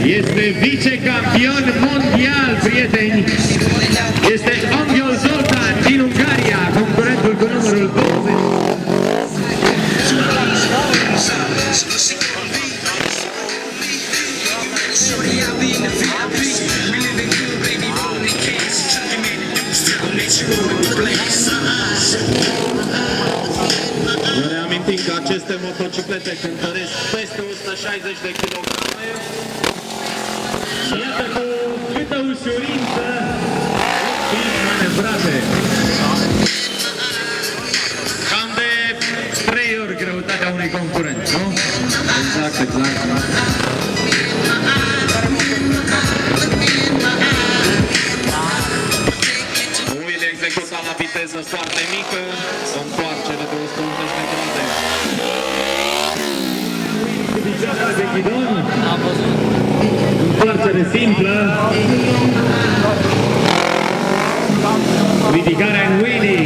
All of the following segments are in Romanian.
este vicecampion mondial, prieteni. Este Anghel Zoltan din Ungaria, concurentul cu numărul 20. Vă reamintim că aceste motociclete cântăresc peste 160 de kg. Iată cu câtă ușurință fiind manevrate. Cam de 3 ori greutatea unui concurent, nu? Exact, exact. Uile executat la viteză foarte mică, să întoarcere de 180 de grade. Cu picioara de ghidon. Întoarcere simplă. Ridicarea în wheelie.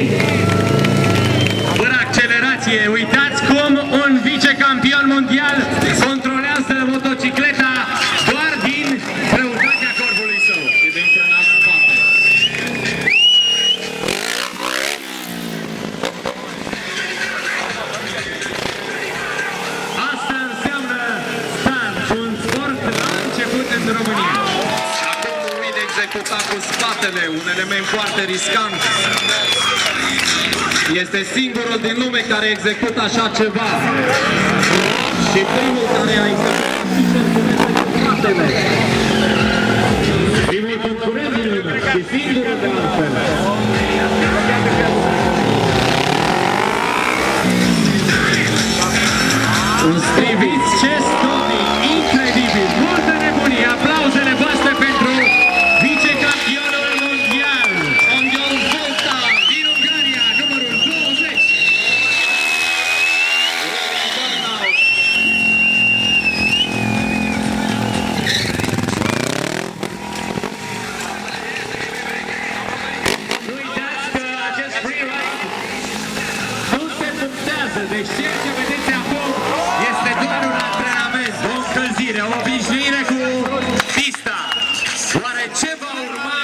Fără accelerație. Uitați cum un vicecampion mondial controlează motocicleta doar din greutatea corpului său. Și din frânat spate. Asta înseamnă stunt, un sport la început în România. Acum un wheel executat cu spatele, un element foarte riscant. Este singurul din lume care execută așa ceva. Și primul care a executat cu spatele. Primul concurent din lume și singurul de altfel. Un striviți ce story incredibil, multă nebunie, aplauzele voastre pentru vicecampionul mondial, Anghel Zoltan din Ungaria, numărul 20. Nu uitați că acest freeride nu se punctează, deci ceea ce vedeți acum este doar un antrenament, o încălzire, o obișnuire cu pista. Oare ce va urma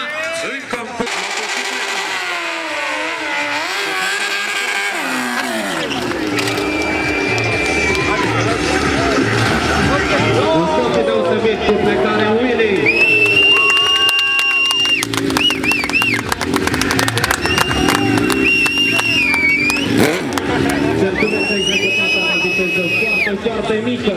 în concurs? Un scop deosebit cu plecarea wheelie. Certuleța executată la viteză foarte, foarte mică.